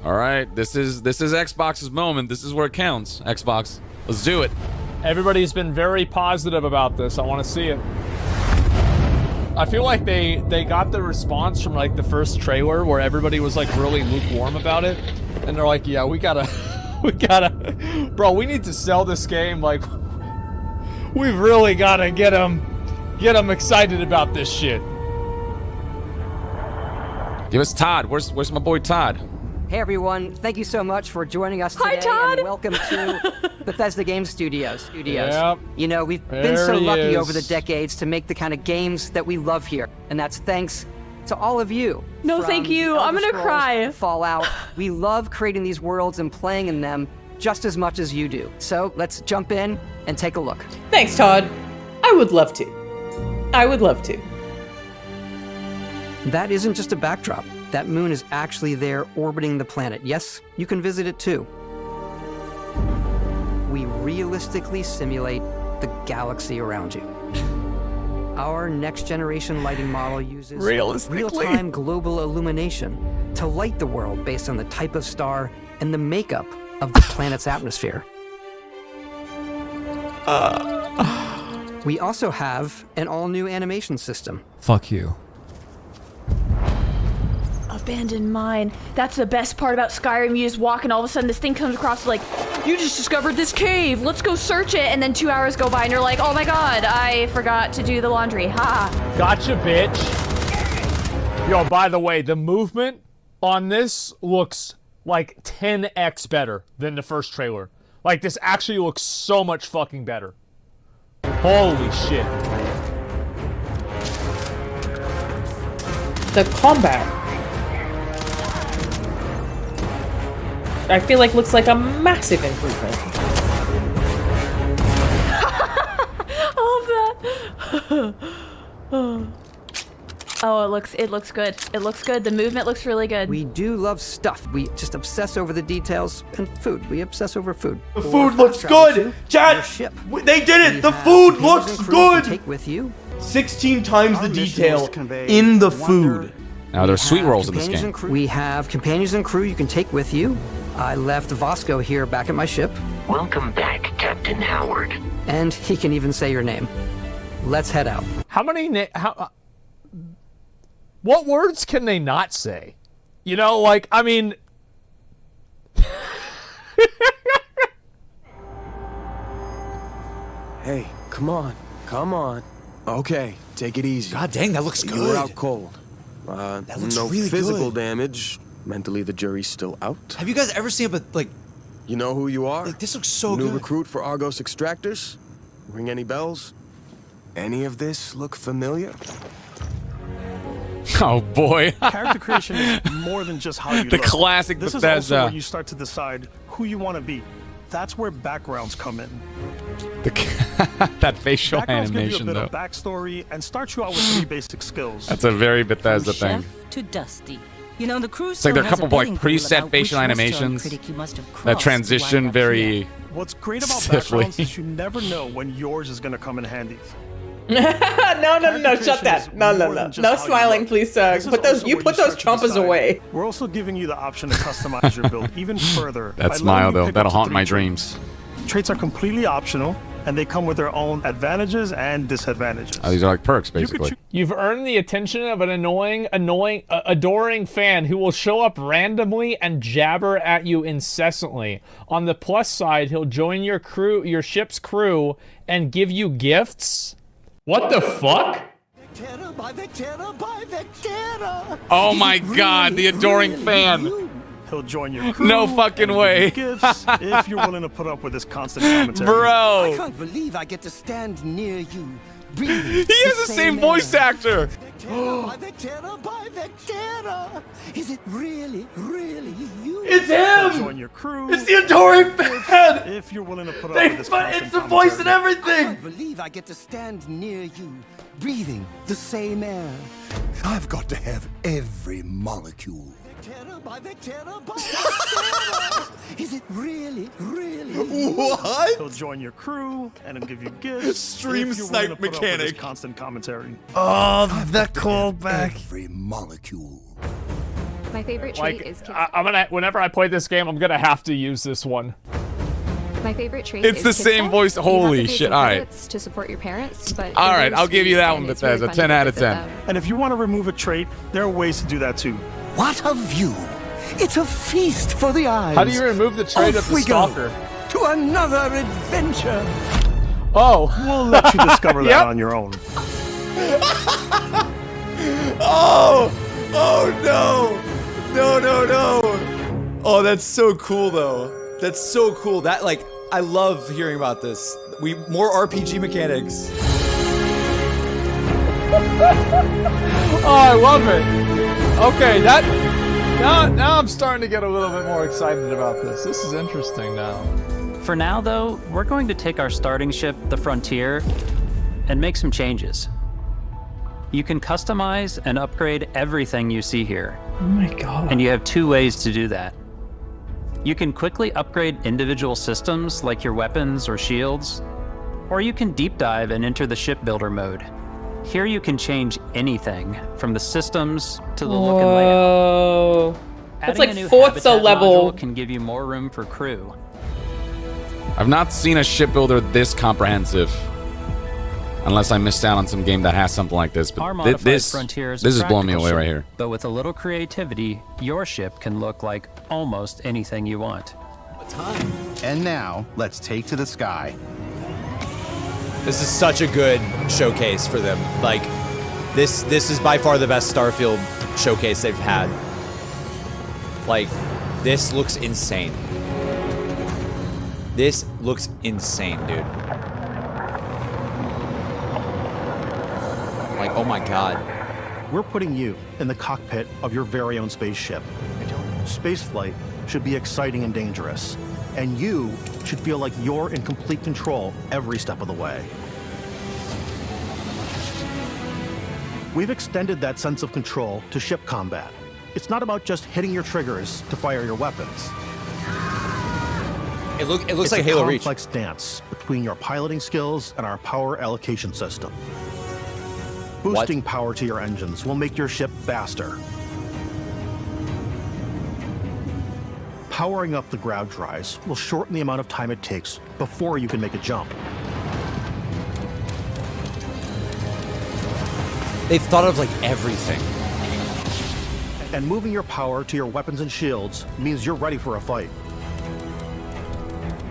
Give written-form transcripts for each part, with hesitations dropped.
All right, this is Xbox's moment. This is where it counts. Xbox, let's do it. Everybody's been very positive about this. I want to see it. I feel like they got the response from like the first trailer where everybody was like really lukewarm about it, and they're like, yeah, we gotta, bro, we need to sell this game. Like, we've really gotta get them excited about this shit. Give us Todd. Where's my boy Todd? Hey everyone, thank you so much for joining us today. Hi, Todd. And welcome to Bethesda Game Studios. Yep. You know, we've been There so he lucky is. over the decades to make the kind of games that we love here, and that's thanks to all of you. No, From thank you. I'm Elder gonna Scrolls cry. to Fallout. We love creating these worlds and playing in them just as much as you do. So let's jump in and take a look. Thanks, Todd. I would love to. I would love to. That isn't just a backdrop. That moon is actually there orbiting the planet. Yes, you can visit it too. We realistically simulate the galaxy around you. Our next generation lighting model uses real-time global illumination to light the world based on the type of star and the makeup of the planet's atmosphere. We also have an all-new animation system. Fuck you. Abandoned mine. That's the best part about Skyrim. You just walk and all of a sudden this thing comes across like, you just discovered this cave. Let's go search it. And then 2 hours go by and you're like, oh my god, I forgot to do the laundry. Ha. Gotcha, bitch. Yo, by the way, the movement on this looks like 10x better than the first trailer. Like, this actually looks so much fucking better. Holy shit. The combat, I feel like looks like a massive improvement. I love that. Oh, it looks good. It looks good. The movement looks really good. We do love stuff. We just obsess over the details, and food. We obsess over food. The food looks good! Chat! They did it! The food looks good! Take with you. 16 times the detail in the food. Now there's sweet rolls in this game. We have companions and crew you can take with you. I left Vasco here back at my ship. Welcome back, Captain Howard. And he can even say your name. Let's head out. How many what words can they not say? You know, like, I mean... Hey, come on. Come on. Okay, take it easy. God dang, that looks good. You're out cold. That looks no really physical good. damage. Mentally, the jury's still out. Have you guys ever seen like... You know who you are? Like, this looks so New good. recruit for Argos Extractors? Ring any bells? Any of this look familiar? Oh boy. Character creation is more than just how you The look. classic This Bethesda. is also where you start to decide who you want to be. That's where backgrounds come in. That facial Backgrounds animation, give you a bit though. of backstory and start you out with 3 basic skills. That's a very Bethesda thing. Chef to Dusty. You know, the crew It's like there are a still couple has of like betting pool preset about facial which animations restaurant critic you must have that crossed to transition wind up very here. What's great about stiffly. backgrounds is you never know when yours is going to come in handy. No, shut that. No smiling, please. Put those chompers away. We're also giving you the option to customize your build even further. That by smile, letting you though, pick that'll up to haunt 3 my traits. dreams. Traits are completely optional, and they come with their own advantages and disadvantages. Oh, these are like perks, basically. You've earned the attention of an adoring fan who will show up randomly and jabber at you incessantly. On the plus side, he'll join your ship's crew, and give you gifts. What the fuck? Oh my god, the adoring fan. He'll join your crew. No fucking way. Gifts if you're willing to put up with this constant commentary. Bro. I can't believe I get to stand near you. He has the same voice actor. Is it really, really you? It's him! Join your crew. It's the adoring fan! If you're willing to put up with this constant It's the voice and I everything! can't believe I get to stand near you, breathing the same air. I've got to have every molecule. Is it really, really you? What? He'll join your crew and he'll give you gifts. Stream if you're willing to snipe put up with this mechanic. constant commentary. Oh, the callback. Every molecule. My favorite trait is I'm gonna, whenever I play this game, I'm gonna have to use this one. My favorite trait It's is the kids same stuff. voice. You have to Holy pay shit. some All right. credits to support your parents, but All they're right, very I'll give you sweet that and one, it's really Bethesda. fun to 10 out of visit 10. them. And if you want to remove a trait, there are ways to do that too. What a view! It's a feast for the eyes. How do you remove the trait Off of the we go stalker? to another adventure. Oh. We'll let you discover that Yep. on your own. Oh! Oh no! No, no, no! Oh, that's so cool though. That's so cool. That, like, I love hearing about this. More RPG mechanics. Oh, I love it. Okay, now I'm starting to get a little bit more excited about this. This is interesting now. For now, though, we're going to take our starting ship, the Frontier, and make some changes. You can customize and upgrade everything you see here. Oh my god. And you have 2 ways to do that. You can quickly upgrade individual systems like your weapons or shields, or you can deep dive and enter the shipbuilder mode. Here you can change anything from the systems to the look and layout. That's Adding like a new Forza habitat level. module can give you more room for crew. I've not seen a shipbuilder this comprehensive. Unless I missed out on some game that has something like this. Our But modified this Frontier is is a blowing me practical away ship, right here. But with a little creativity, your ship can look like almost anything you want. And now, let's take to the sky. This is such a good showcase for them. Like, this is by far the best Starfield showcase they've had. Like, this looks insane. This looks insane, dude. Like, oh my god. We're putting you in the cockpit of your very own spaceship. Spaceflight should be exciting and dangerous, and you should feel like you're in complete control every step of the way. We've extended that sense of control to ship combat. It's not about just hitting your triggers to fire your weapons. It looks It's like a Halo Reach. complex dance between your piloting skills and our power allocation system. Boosting power to your engines will make your ship faster. Powering up the ground drives will shorten the amount of time it takes before you can make a jump. They've thought of, like, everything. And moving your power to your weapons and shields means you're ready for a fight.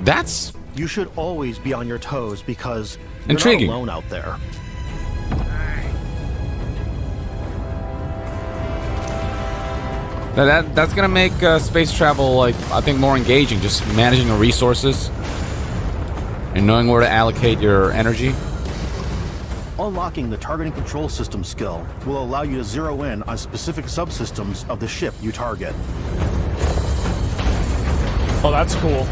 That's... You should always be on your toes because you're intriguing. not alone out there. That's gonna make space travel, like, I think, more engaging. Just managing your resources and knowing where to allocate your energy. Unlocking the targeting control system skill will allow you to zero in on specific subsystems of the ship you target. Oh, that's cool.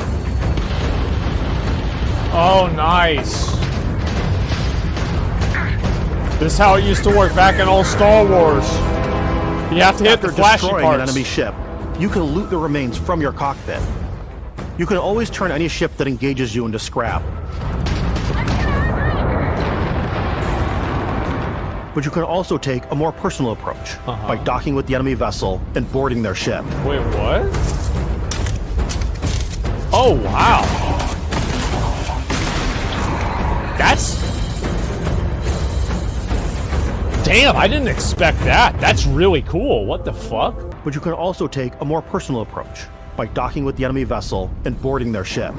Oh, nice. This is how it used to work back in old Star Wars. You have to hit the flashy destroying parts. an enemy ship, you can loot the remains from your cockpit. You can always turn any ship that engages you into scrap. But you can also take a more personal approach by docking with the enemy vessel and boarding their ship. Wait, what? Oh, wow. That's... Damn, I didn't expect that. That's really cool. What the fuck? But you can also take a more personal approach by docking with the enemy vessel and boarding their ship.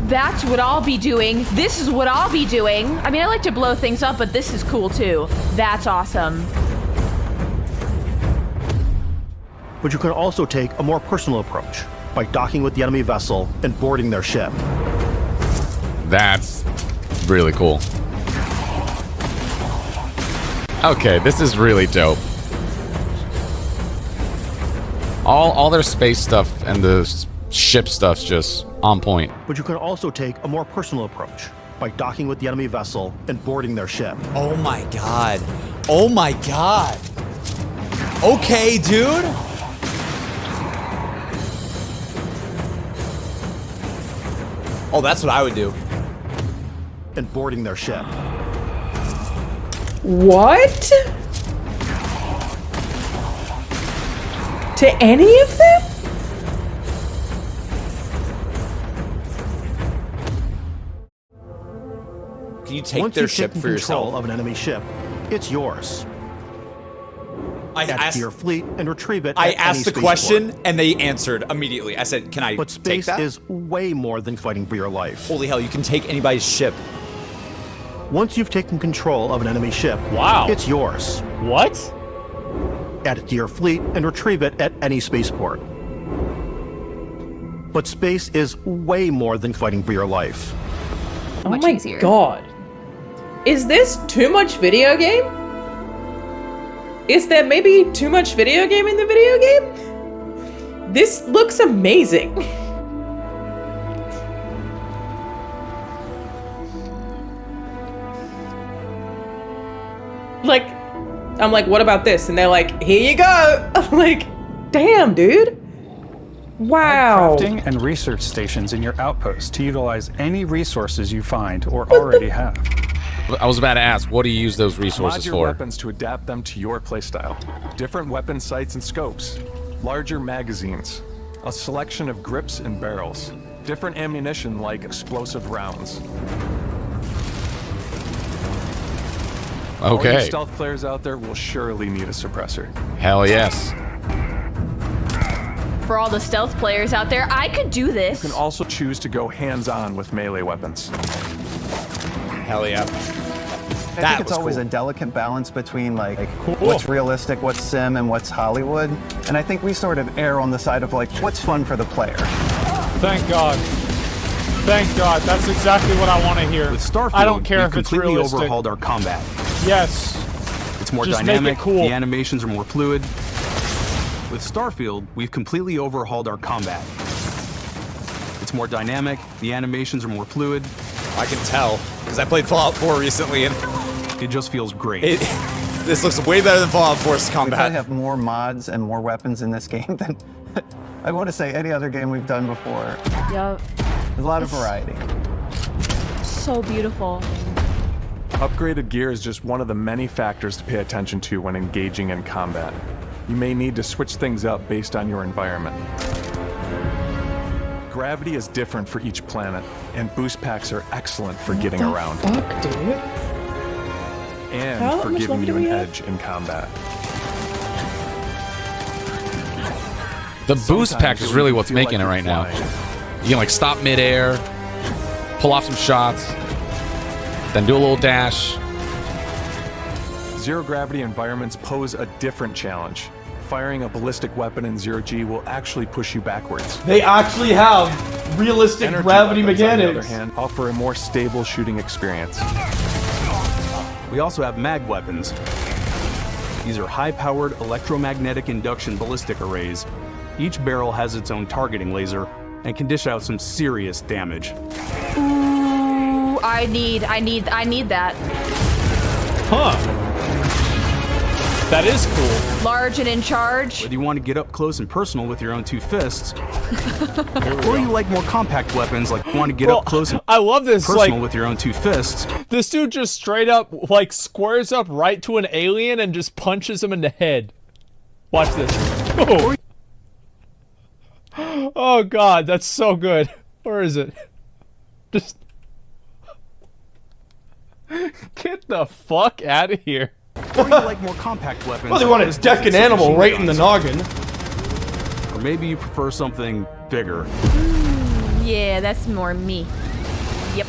That's what I'll be doing. This is what I'll be doing. I mean, I like to blow things up, but this is cool too. That's awesome. But you can also take a more personal approach by docking with the enemy vessel and boarding their ship. That's really cool. Okay, this is really dope. All their space stuff and the ship stuff's just on point. But you can also take a more personal approach by docking with the enemy vessel and boarding their ship. Oh my god. Oh my god. Okay, dude. Oh, that's what I would do. And boarding their ship. What? To any of them? Can you take Once their you've ship taken for control yourself? of an enemy ship, it's yours. I Add it asked, to your fleet and retrieve it. I at asked any the question spaceport. and they answered immediately. I said, "Can I But take space that?" is way more than fighting for your life. Holy hell! You can take anybody's ship. Once you've taken control of an enemy ship, Wow. it's yours. What? Add it to your fleet and retrieve it at any spaceport. But space is way more than fighting for your life. Oh my god. Is this too much video game? Is there maybe too much video game in the video game? This looks amazing. Like, I'm like, what about this? And they're like, here you go. I'm like, damn, dude. Wow. Crafting and research stations in your outpost to utilize any resources you find or already have. I was about to ask, what do you use those resources Mod your for? weapons to adapt them to your playstyle. Different weapon sights and scopes, larger magazines, a selection of grips and barrels, different ammunition like explosive rounds. All you Okay. stealth players out there will surely need a suppressor. Hell yes. For all the stealth players out there, I could do this. You can also choose to go hands-on with melee weapons. Hell yeah. I think it's always a delicate balance between like what's realistic, what's sim, and what's Hollywood. And I think we sort of err on the side of like what's fun for the player. Thank God. Thank God. That's exactly what I want to hear. With Starfield, I don't care we've if it's completely realistic. overhauled our combat. Yes. It's more Just make it dynamic, cool. the animations are more fluid. With Starfield, we've completely overhauled our combat. It's more dynamic, the animations are more fluid. I can tell, because I played Fallout 4 recently and it just feels great. This looks way better than Fallout 4's We combat. probably have more mods and more weapons in this game than I want to say any other game we've done before. Yup. There's a lot of variety. So beautiful. Upgraded gear is just one of the many factors to pay attention to when engaging in combat. You may need to switch things up based on your environment. Gravity is different for each planet, and boost packs are excellent for getting around. Fuck, dude. And How for much giving longer do you an we have? edge in combat. The boost pack is really what's making it right now. You can like stop midair, pull off some shots, then do a little dash. Zero gravity environments pose a different challenge. Firing a ballistic weapon in zero G will actually push you backwards. They actually have realistic Energy gravity weapons, on the mechanics. other hand, offer a more stable shooting experience. We also have mag weapons. These are high-powered electromagnetic induction ballistic arrays. Each barrel has its own targeting laser and can dish out some serious damage. Ooh, I need that. Huh. That is cool. Large and in charge. Whether you want to get up close and personal with your own two fists, or you like more compact weapons like you want to get up close and I love this, personal like, with your own two fists. This dude just straight up, like, squares up right to an alien and just punches him in the head. Watch this. Oh, oh God, that's so good. Where is it? Just... Get the fuck out of here. Or you like more compact weapons. Well, they want to like deck an pistols and animal machine right in the guns. noggin. Or maybe you prefer something bigger. Yeah, that's more me. Yep.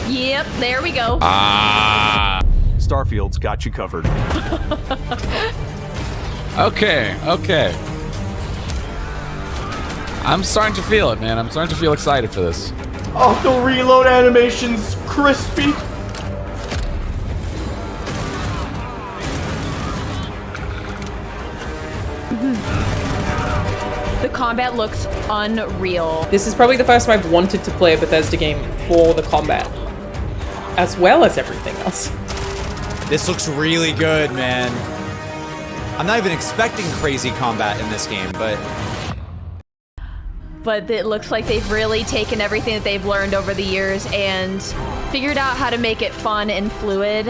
Yep, there we go. Starfield's got you covered. Okay, okay. I'm starting to feel it, man. I'm starting to feel excited for this. Oh, the reload animation's crispy. The combat looks unreal. This is probably the first time I've wanted to play a Bethesda game for the combat, as well as everything else. This looks really good, man. I'm not even expecting crazy combat in this game, But it looks like they've really taken everything that they've learned over the years and figured out how to make it fun and fluid.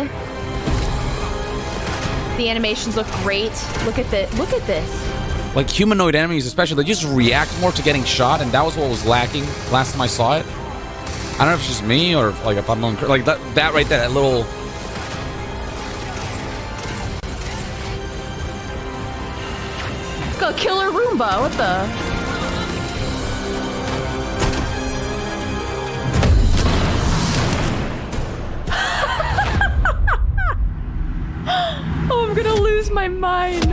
The animations look great. Look at this. like humanoid enemies especially, they just react more to getting shot, and that was what was lacking last time I saw it. I don't know if it's just me or if, like if I'm like that right there, that little. It's got a killer Roomba. What the? Oh, I'm gonna lose my mind.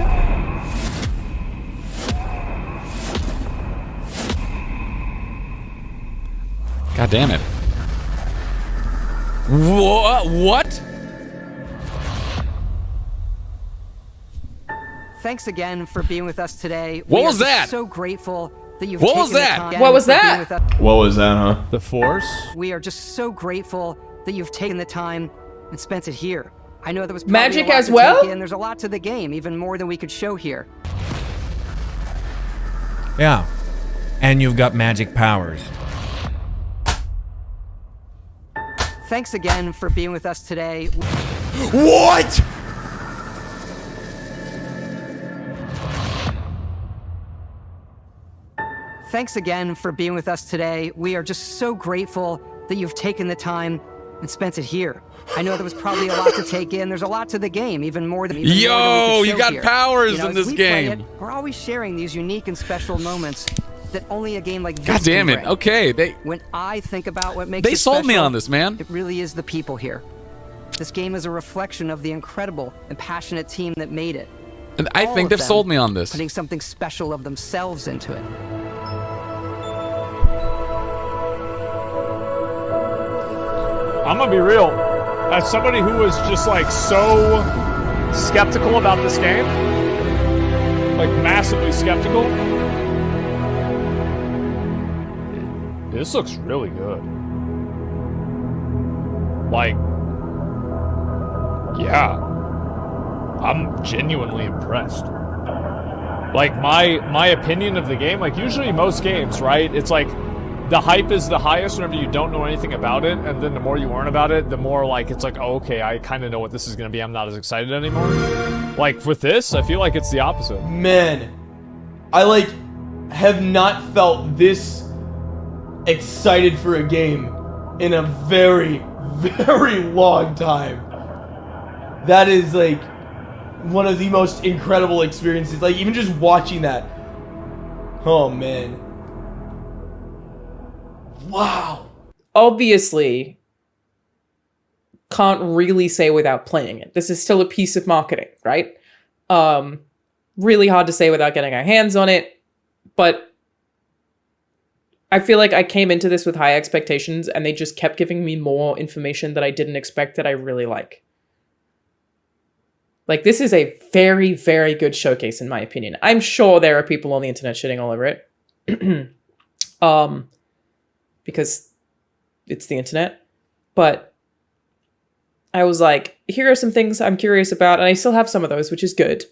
God damn it. What? Thanks again for being with us today. What was that? So grateful that you've What taken was the that? time What was for being that? with us. What was that, huh? The Force? We are just so grateful that you've taken the time and spent it here. I know there was Magic a lot as to well? take in. There's a lot to the game, even more than we could show here. Yeah. And you've got magic powers. Thanks again for being with us today. What? Thanks again for being with us today. We are just so grateful that you've taken the time and spent it here. I know there was probably a lot to take in. There's a lot to the game, even more than we could Yo, you show got here. powers You know, in as this we play game. it, we're always sharing these unique and special moments that only a game like this God damn can it. bring. Okay, When I think about what makes they it sold me special, on this, man. It really is the people here. This game is a reflection of the incredible and passionate team that made it. And I All think of they've them sold me on this. Putting something special of themselves into it. I'm gonna be real. As somebody who was just like so skeptical about this game, like massively skeptical, this looks really good. Like, yeah, I'm genuinely impressed. Like my opinion of the game, like usually most games, right? It's like the hype is the highest whenever you don't know anything about it, and then the more you learn about it, the more like it's like, oh, okay, I kind of know what this is gonna be. I'm not as excited anymore. Like with this, I feel like it's the opposite. Man, I like have not felt this excited for a game in a very, very long time. That is like one of the most incredible experiences. Like even just watching that. Oh man. Wow. Obviously, can't really say without playing it. This is still a piece of marketing, right? Really hard to say without getting our hands on it, but I feel like I came into this with high expectations and they just kept giving me more information that I didn't expect that I really like. Like, this is a very, very good showcase in my opinion. I'm sure there are people on the internet shitting all over it. Because it's the internet. But I was like, here are some things I'm curious about, and I still have some of those, which is good.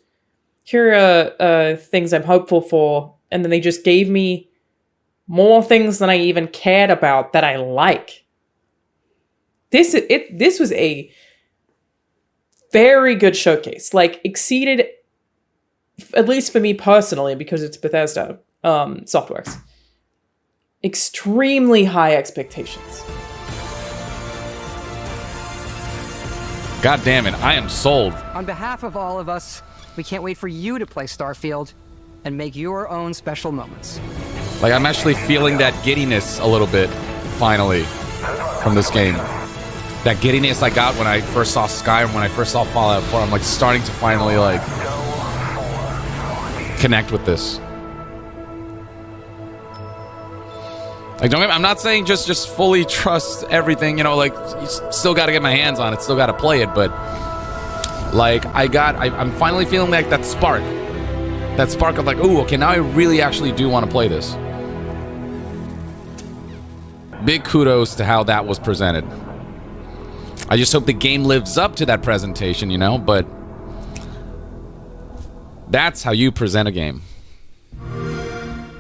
Here are things I'm hopeful for, and then they just gave me more things than I even cared about that I like. This was a very good showcase. Like, exceeded, at least for me personally, because it's Bethesda Softworks, extremely high expectations. God damn it, I am sold. On behalf of all of us, we can't wait for you to play Starfield and make your own special moments. Like, I'm actually feeling that giddiness a little bit, finally, from this game. That giddiness I got when I first saw Skyrim, when I first saw Fallout 4. I'm like starting to finally like connect with this. Like, I'm not saying just fully trust everything, you know, like, you still got to get my hands on it, still got to play it, but like, I'm finally feeling like that spark of like, ooh, okay, now I really actually do want to play this. Big kudos to how that was presented. I just hope the game lives up to that presentation, you know, but that's how you present a game.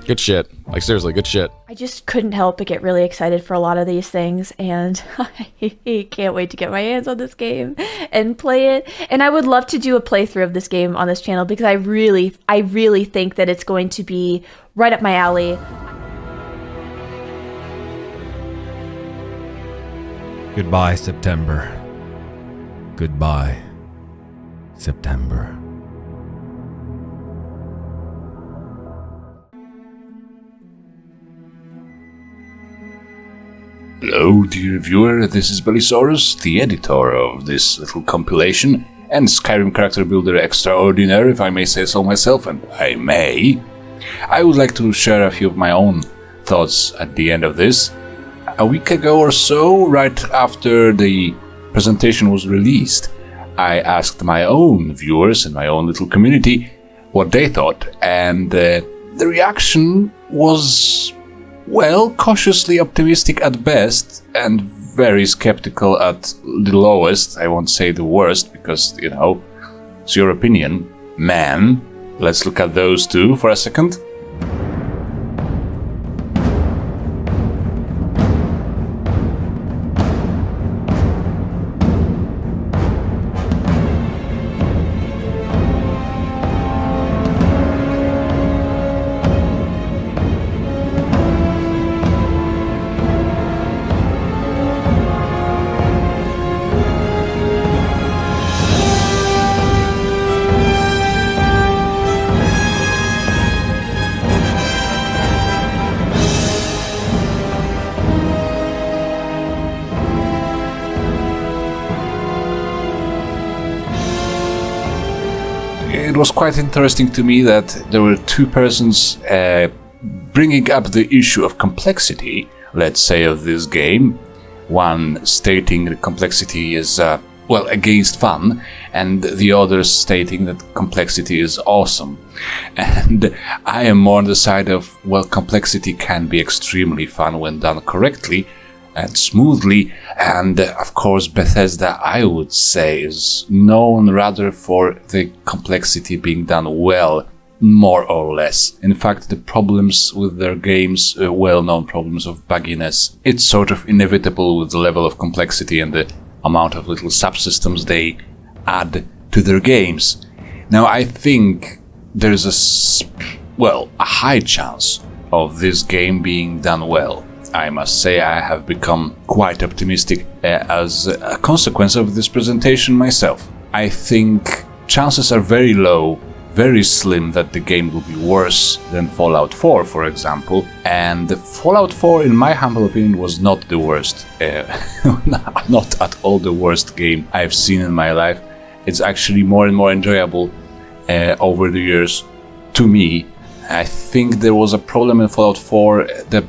Good shit. Like, seriously, good shit. I just couldn't help but get really excited for a lot of these things, and I can't wait to get my hands on this game and play it. And I would love to do a playthrough of this game on this channel because I really think that it's going to be right up my alley. Goodbye, September. Goodbye, September. Hello, dear viewer, this is Belisaurus, the editor of this little compilation, and Skyrim character builder extraordinaire, if I may say so myself, and I may. I would like to share a few of my own thoughts at the end of this. A week ago or so, right after the presentation was released, I asked my own viewers in my own little community what they thought, and the reaction was, well, cautiously optimistic at best and very skeptical at the lowest. I won't say the worst because, you know, it's your opinion, man. Let's look at those two for a second. It was quite interesting to me that there were two persons bringing up the issue of complexity, let's say, of this game. One stating the complexity is, well, against fun, and the other stating that complexity is awesome. And I am more on the side of, well, complexity can be extremely fun when done correctly and smoothly, and of course Bethesda, I would say, is known rather for the complexity being done well, more or less. In fact, the problems with their games, well-known problems of bugginess, it's sort of inevitable with the level of complexity and the amount of little subsystems they add to their games. Now, I think there's a high chance of this game being done well. I must say I have become quite optimistic as a consequence of this presentation myself. I think chances are very low, very slim, that the game will be worse than Fallout 4, for example. And Fallout 4, in my humble opinion, was not the worst, not at all the worst game I've seen in my life. It's actually more and more enjoyable over the years to me. I think there was a problem in Fallout 4, the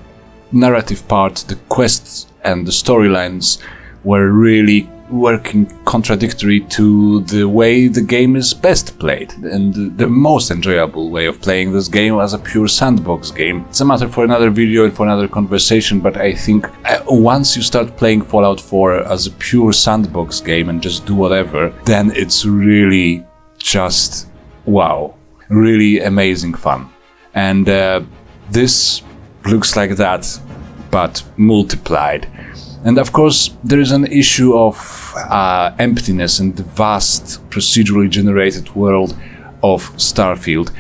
narrative part, the quests and the storylines were really working contradictory to the way the game is best played, and the most enjoyable way of playing this game as a pure sandbox game. It's a matter for another video and for another conversation, but I think once you start playing Fallout 4 as a pure sandbox game and just do whatever, then it's really just wow, really amazing fun. And this looks like that, but multiplied. And of course, there is an issue of emptiness in the vast procedurally generated world of Starfield.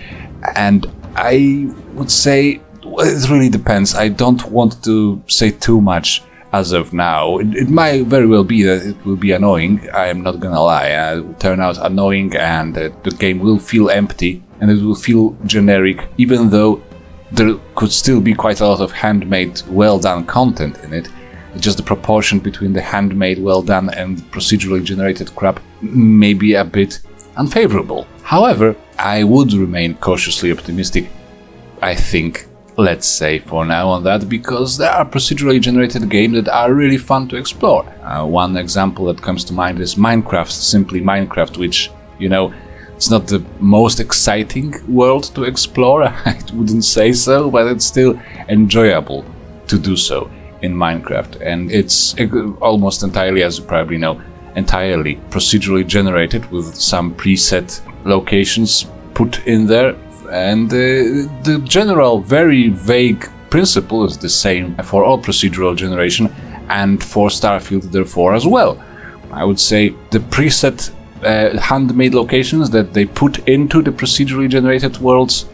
And I would say, well, it really depends. I don't want to say too much as of now. It might very well be that it will be annoying. I am not gonna lie. It will turn out annoying, and the game will feel empty and it will feel generic, even though there could still be quite a lot of handmade, well-done content in it. Just the proportion between the handmade, well-done and procedurally generated crap may be a bit unfavorable. However, I would remain cautiously optimistic, I think, let's say, for now on that, because there are procedurally generated games that are really fun to explore. One example that comes to mind is Minecraft, simply Minecraft, which, you know, it's not the most exciting world to explore, I wouldn't say so, but it's still enjoyable to do so in Minecraft. And it's almost entirely, as you probably know, entirely procedurally generated with some preset locations put in there and the general very vague principle is the same for all procedural generation and for Starfield therefore as well. I would say the preset handmade locations that they put into the procedurally generated worlds,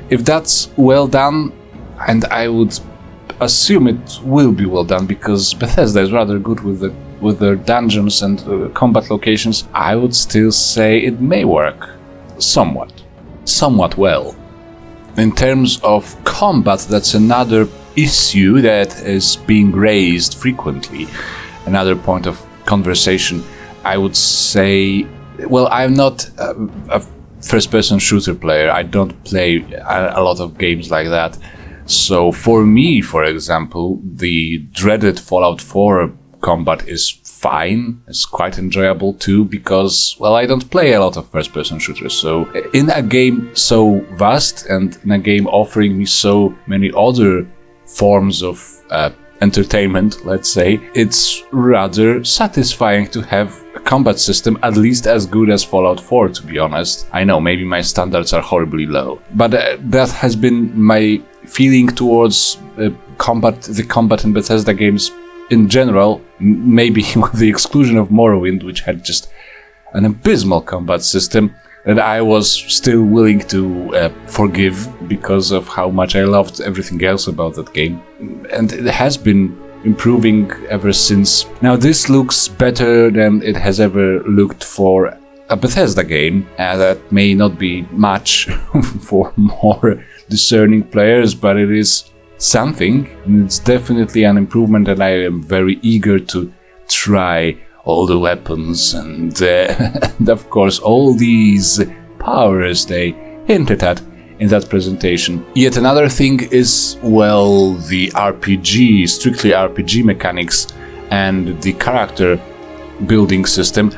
if that's well done, and I would assume it will be well done because Bethesda is rather good with their dungeons and combat locations, I would still say it may work somewhat well. In terms of combat, that's another issue that is being raised frequently, another point of conversation. I would say, well, I'm not a first-person shooter player. I don't play a lot of games like that. So for me, for example, the dreaded Fallout 4 combat is fine. It's quite enjoyable too because, well, I don't play a lot of first-person shooters. So in a game so vast and in a game offering me so many other forms of entertainment, let's say, it's rather satisfying to have a combat system at least as good as Fallout 4, to be honest. I know, maybe my standards are horribly low, but that has been my feeling towards the combat in Bethesda games in general, maybe with the exclusion of Morrowind, which had just an abysmal combat system that I was still willing to forgive because of how much I loved everything else about that game. And it has been improving ever since. Now this looks better than it has ever looked for a Bethesda game. That may not be much for more discerning players, but it is something. It's definitely an improvement, and I am very eager to try all the weapons and of course all these powers they hinted at in that presentation. Yet another thing is, well, the RPG, strictly RPG mechanics and the character building system.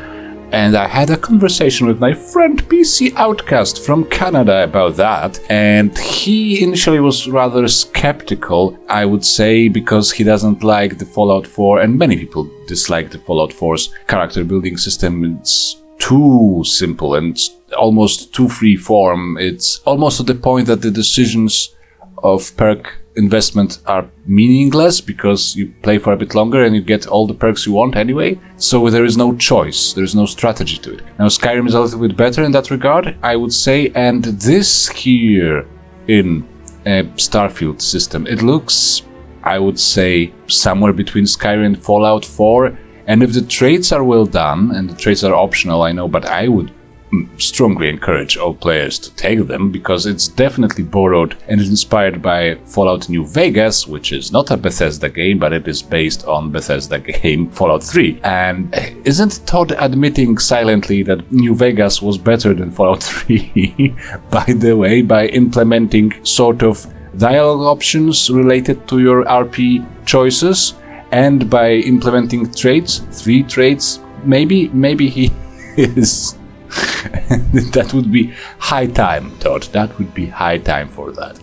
And I had a conversation with my friend PC Outcast from Canada about that, and he initially was rather skeptical, I would say, because he doesn't like the Fallout 4, and many people dislike the Fallout 4's character building system. It's too simple and almost too free-form. It's almost to the point that the decisions of perk investment are meaningless because you play for a bit longer and you get all the perks you want anyway. So there is no choice, there is no strategy to it. Now Skyrim is a little bit better in that regard, I would say, and this here in a Starfield system, it looks, I would say, somewhere between Skyrim and Fallout 4. And if the traits are well done, and the traits are optional, I know, but I would strongly encourage all players to take them because it's definitely borrowed and is inspired by Fallout New Vegas, which is not a Bethesda game, but it is based on Bethesda game Fallout 3. And isn't Todd admitting silently that New Vegas was better than Fallout 3, by the way, by implementing sort of dialogue options related to your RP choices and by implementing traits, 3 traits, maybe he is. That would be high time, Todd. That would be high time for that.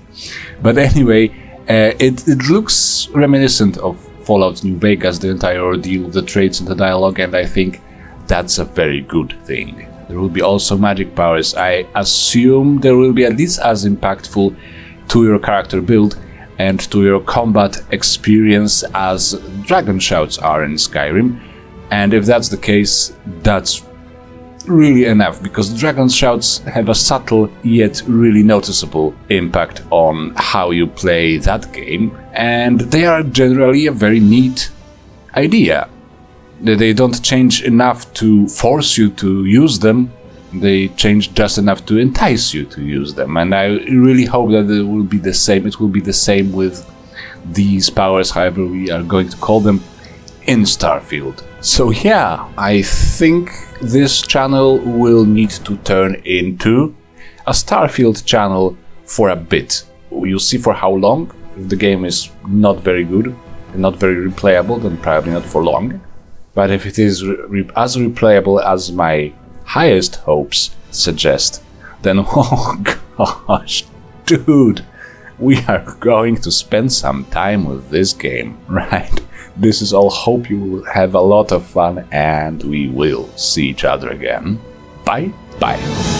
But anyway, it looks reminiscent of Fallout New Vegas, the entire ordeal, the traits and the dialogue, and I think that's a very good thing. There will be also magic powers. I assume there will be at least as impactful to your character build and to your combat experience as dragon shouts are in Skyrim. And if that's the case, that's really enough, because dragon shouts have a subtle yet really noticeable impact on how you play that game, and they are generally a very neat idea. They don't change enough to force you to use them, they change just enough to entice you to use them, and I really hope that it will be the same with these powers, however we are going to call them, in Starfield. So yeah, I think this channel will need to turn into a Starfield channel for a bit. You'll see for how long. If the game is not very good and not very replayable, then probably not for long. But if it is as replayable as my highest hopes suggest, then oh gosh, dude, we are going to spend some time with this game, right? This is all. Hope you will have a lot of fun, and we will see each other again. Bye bye.